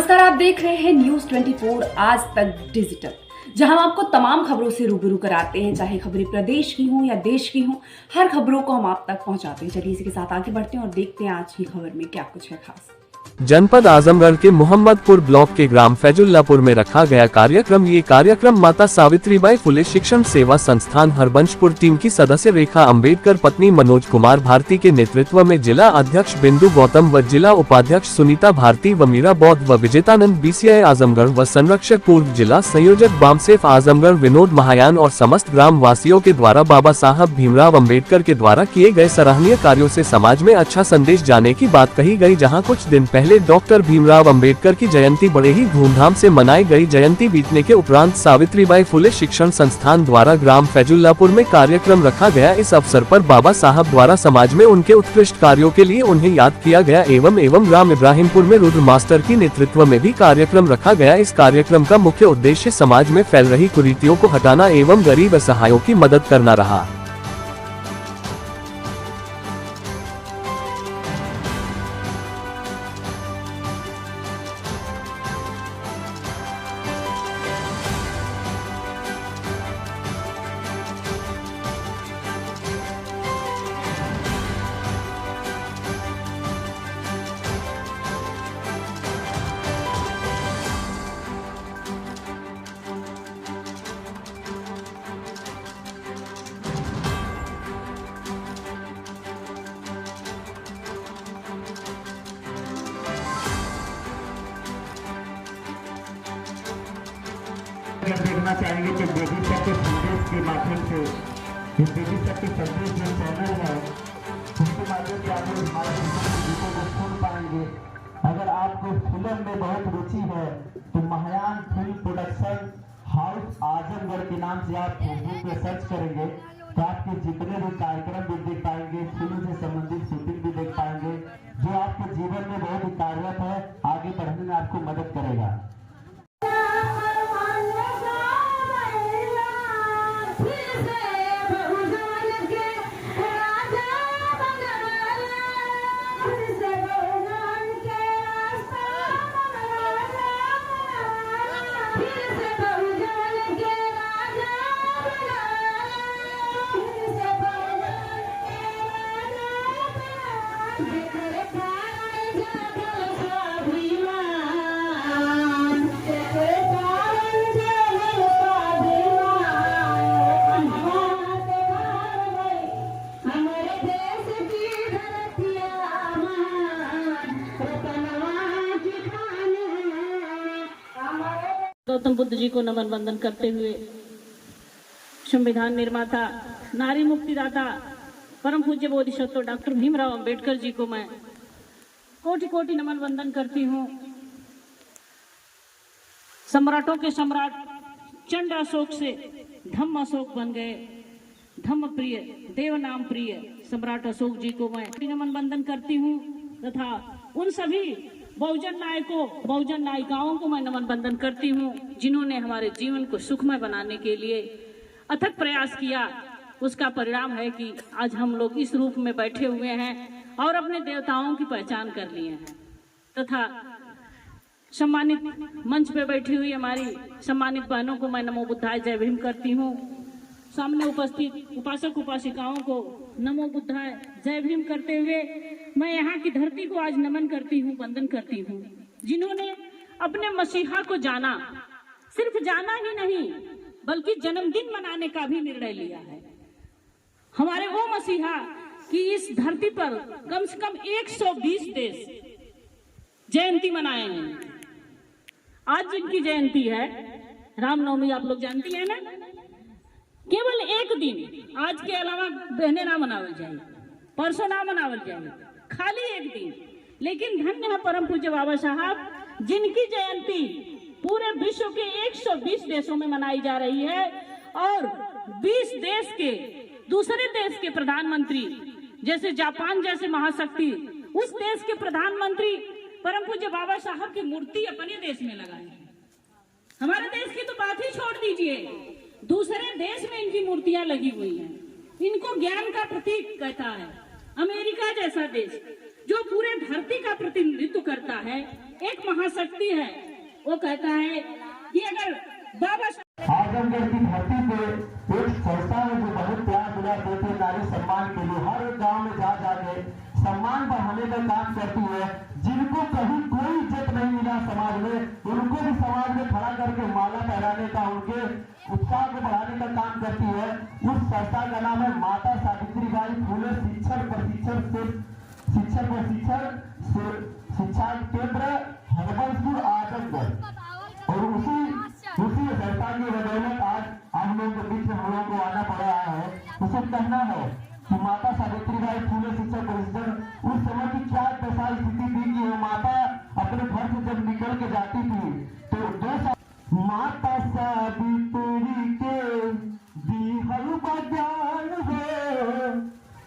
नमस्कार, आप देख रहे हैं न्यूज 24 आज तक डिजिटल, जहां हम आपको तमाम खबरों से रूबरू कराते हैं, चाहे खबरें प्रदेश की हों या देश की हों। हर खबरों को हम आप तक पहुंचाते हैं। चलिए इसी के साथ आगे बढ़ते हैं और देखते हैं आज की खबर में क्या कुछ है खास। जनपद आजमगढ़ के मोहम्मदपुर ब्लॉक के ग्राम फैजुल्लापुर में रखा गया कार्यक्रम। ये कार्यक्रम माता सावित्रीबाई फुले शिक्षण सेवा संस्थान हरबंशपुर टीम की सदस्य रेखा अंबेडकर, पत्नी मनोज कुमार भारती के नेतृत्व में जिला अध्यक्ष बिंदु गौतम व जिला उपाध्यक्ष सुनीता भारती व मीरा बौद्ध व विजेतानंद बीसीआई आजमगढ़ व संरक्षक पूर्व जिला संयोजक बामसेफ आजमगढ़ विनोद महायान और समस्त ग्राम वासियों के द्वारा बाबा साहब भीमराव अंबेडकर के द्वारा किए गए सराहनीय कार्यों से समाज में अच्छा संदेश जाने की बात कही गई। जहाँ कुछ दिन पहले डॉक्टर भीमराव अंबेडकर की जयंती बड़े ही धूमधाम से मनाई गई। जयंती बीतने के उपरांत सावित्रीबाई फुले शिक्षण संस्थान द्वारा ग्राम फैजुल्लापुर में कार्यक्रम रखा गया। इस अवसर पर बाबा साहब द्वारा समाज में उनके उत्कृष्ट कार्यों के लिए उन्हें याद किया गया एवं ग्राम इब्राहिमपुर में रुद्र मास्टर की नेतृत्व में भी कार्यक्रम रखा गया। इस कार्यक्रम का मुख्य उद्देश्य समाज में फैल रही कुरीतियों को हटाना एवं गरीब असहायों की मदद करना रहा। देखना चाहेंगे कि बेबी शक्ति संदेश के माध्यम से बेबी शक्ति संदेश जो चैनल है उसके माध्यम से आप लोग हमारे गीतों को सुन पाएंगे। अगर आपको फिल्म में बहुत रुचि है तो Mahayana film production house Azamgarh के नाम से आप फेसबुक पे सर्च करेंगे तो आपके जितने भी कार्यक्रम भी देख पाएंगे, फिल्म से संबंधित शूटिंग भी देख पाएंगे, जो आपके जीवन में बहुत ही कार्यरत है, आगे बढ़ने में आपको मदद करेगा। गौतम बुद्ध जी को नमन वंदन करते हुए संविधान निर्माता, नारी मुक्तिदाता, परम पूज्य बोधिसत्व डॉक्टर भीमराव अंबेडकर जी को मैं कोटि कोटि नमन वंदन करती हूँ। सम्राटों के सम्राट चंड अशोक से धम्म अशोक बन गए। धम्म प्रिय, देव नाम प्रिय सम्राट अशोक जी को मैं नमन वंदन करती हूँ तथा उन सभी बहुजन नायकों, बहुजन नायिकाओं को मैं नमन वंदन करती हूँ जिन्होंने हमारे जीवन को सुखमय बनाने के लिए अथक प्रयास किया। उसका परिणाम है कि आज हम लोग इस रूप में बैठे हुए हैं और अपने देवताओं की पहचान कर लिए हैं तथा सम्मानित मंच पे बैठी हुई हमारी सम्मानित बहनों को मैं नमो बुद्धाय जय भीम करती हूँ। सामने उपस्थित उपासक उपासिकाओं को नमो बुद्धाय जय भीम करते हुए मैं यहाँ की धरती को आज नमन करती हूँ, वंदन करती हूँ, जिन्होंने अपने मसीहा को जाना, सिर्फ जाना ही नहीं बल्कि जन्मदिन मनाने का भी निर्णय लिया है। हमारे वो मसीहा कि इस धरती पर कम से कम 120 देश जयंती मनाए हैं। आज जिनकी जयंती है रामनवमी, आप लोग जानती है ना, केवल एक दिन, आज के अलावा बहने ना मनावल जाए, परसों ना मनावल जाए, खाली एक दिन। लेकिन धन्य है परम पूज्य बाबा साहब जिनकी जयंती पूरे विश्व के 120 देशों में मनाई जा रही है और 20 देश के, दूसरे देश के प्रधानमंत्री, जैसे जापान जैसे महाशक्ति, उस देश के प्रधानमंत्री परम पूज्य बाबा साहब की मूर्ति अपने देश में लगाई। हमारे देश की तो बात ही छोड़ दीजिए, दूसरे देश में इनकी मूर्तियां लगी हुई हैं। इनको ज्ञान का प्रतीक कहता है। अमेरिका जैसा देश जो पूरे धरती का प्रतिनिधित्व करता करता है। एक महाशक्ति है, वो कहता है कि अगर बाबा आजमगढ़ की धरती पे एक संस्था है जो बहुत प्यार दुलार देती है नारी सम्मान के लिए। हर एक गांव में जा जाके सम्मान बढ़ाने का काम करती है। जिनको कहीं कोई इज्जत नहीं मिला समाज में, उनको भी समाज में खड़ा करके माला पहनाने का, उनके उत्साह को बढ़ाने का काम करती है। उस संस्था का नाम है माता सावित्रीबाई फुले शिक्षा केंद्र हरबंसपुर आजमगढ़। और उसी संस्था की बदौलत आज हम लोग के बीच में हम लोगों को आना पड़ रहा है। उसे कहना है कि माता सावित्रीबाई फुले शिक्षा परिषद उस समय की क्या दशा स्थिति थी कि वो माता अपने घर से जब निकल के जाती थी तो 2 साल माता सावित्री के दिहल बजान हो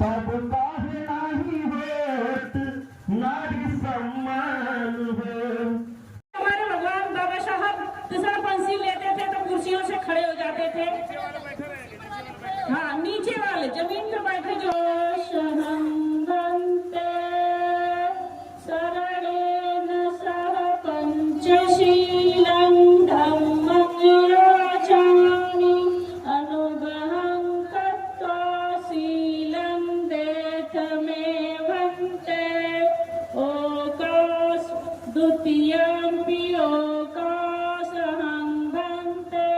तब काहे नहीं होत नारी सम्मान हो। हमारे भगवान बाबा साहब दूसरा पंसील लेते थे तो कुर्सियों से खड़े हो जाते थे। हाँ, नीचे वाले जमीन पे बैठे जो शहंगंते शरणेन सह पंचशीलं धम्मं याचामि अनुग्रहं कृत्वा शीलं देथमेवन्ते ओकास द्वितीयम्पि ओकासहं भन्ते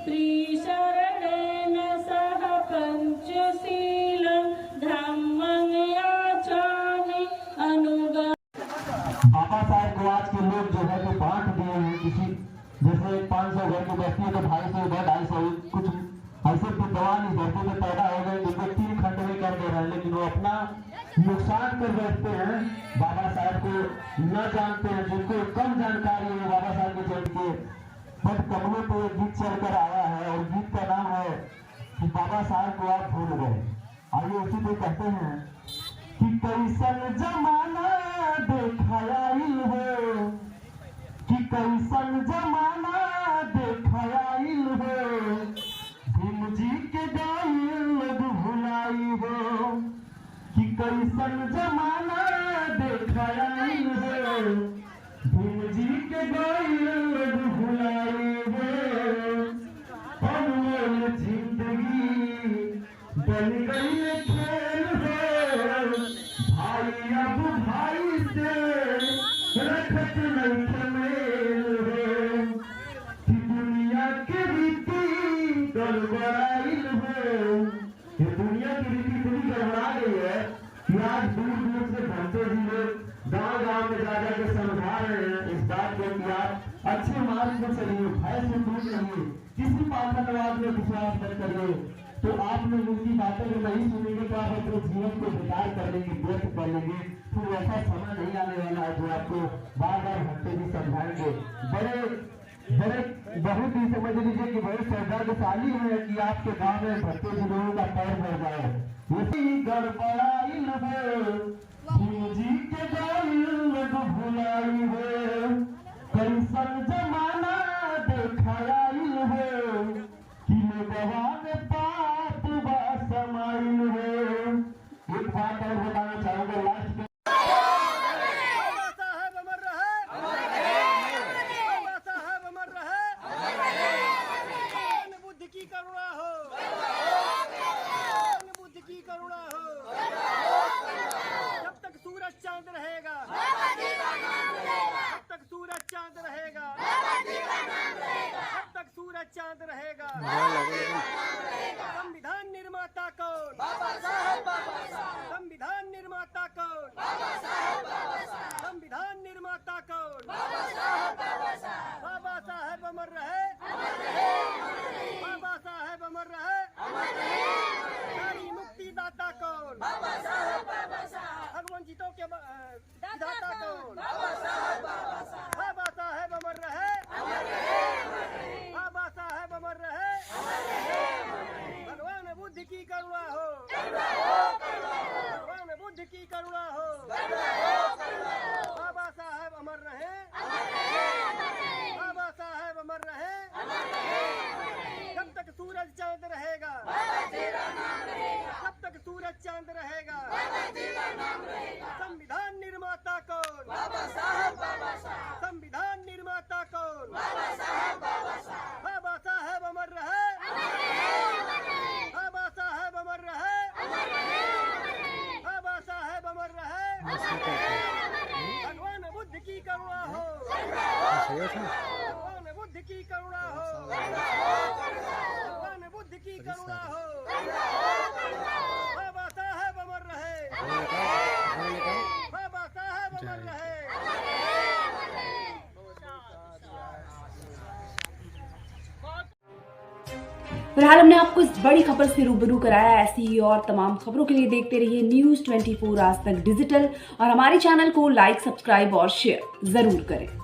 त्रिशरणेन सह पंचशीलं धम्मं याचामि अनुग्रहं। बाबा साहब को आज के लोग जो है कि बांट दिए हैं। किसी जैसे 500 घर की बस्ती है तो 250 इधर 250 कुछ ऐसे विद्वान इस धरती में पैदा हो गए जिनको 3 खंड में कर दे रहे हैं, लेकिन वो अपना नुकसान कर बैठते हैं। बाबा साहब को न जानते हैं, जिनको कम जानकारी है बाबा साहब के जन्म के बट कमलों पे एक गीत चलकर आया है और गीत का नाम है कि बाबा साहब को आप भूल गए। आइए उसी पे कहते हैं कि कैसन जमाना देखाइल हो, कि कैसन जमाना देखाइल हो, भीम जी के गाइल लोग भुलाई हो, कि कैसन जमाना देखाइल हो, भीम जी के गाइल लोग भुलाई हो। अनमोल जिंदगी बन गई खेल हो, भाई अब भाई से रखत नहीं मेल हो, कि दुनिया की रीति गड़बड़ाइल हो। ये दुनिया की रीति इतनी गड़बड़ा गई है कि आज दूर दूर से भक्तों जी लोग गाँव में जा जाकर समझा रहे हैं इस बात को कि आप अच्छे मार्ग में चलिए, भय से दूर रहिए, किसी पाखंडवाद में विश्वास न करिए। तो आप लोग उनकी बातों को नहीं सुनेंगे तो आप अपने जीवन को बेकार कर लेंगे, व्यर्थ कर लेंगे। फिर ऐसा समय नहीं आने वाला है जो आपको बार बार भक्तों जी समझाएंगे। बड़े बहुत ही समझ लीजिए कि बड़े सौभाग्यशाली है कि आपके गांव में भक्तों जी लोगों का पैर भर जाए। इसी गड़बड़ाइल हो, भीम जी के गाइल लोग भुलाई हो, कैसन जमाना देखाइल हो, कि लोगवा में पाप बा समाइल हो। एक बात और बताना चाहूंगा लास्ट में। बाबा साहब अमर रहे, बाबा साहब अमर रहे, भगवान बुद्ध की करुणा हो, भगवान बुद्ध की करुणा हो। जब तक सूरज चांद रहेगा, जब तक सूरज चांद रहेगा, जब तक सूरज चांद रहेगा। संविधान निर्माता कौन? बाबा साहब। संविधान निर्माता कौन? बाबा साहब। संविधान निर्माता कौन? बाबा साहब। बाबा साहब अमर रहे, बाबा साहब अमर रहे। नारी मुक्ति दाता कौन? बाबा साहब। भगवान जीतों के दाता कौन? बाबा साहब। बाबा साहब अमर रहे, बाबा साहब अमर रहे। भगवान बुद्ध की करुणा हो, भगवान बुद्ध की करुणा हो। बाबा साहब अमर रहे, बाबा साहब अमर रहे। जब तक सूरज चांद रहेगा, जब तक सूरज चांद रहेगा। संविधान निर्माता कौन? बाबा साहब। भगवान बुद्ध की करुणा हो, भगवान बुद्ध की करुणा हो। बाबा साहेब अमर रहे, बाबा साहेब अमर रहे। फिलहाल हमने आपको इस बड़ी खबर से रूबरू कराया। ऐसी ही और तमाम खबरों के लिए देखते रहिए न्यूज़ 24 आज तक डिजिटल और हमारे चैनल को लाइक, सब्सक्राइब और शेयर जरूर करें।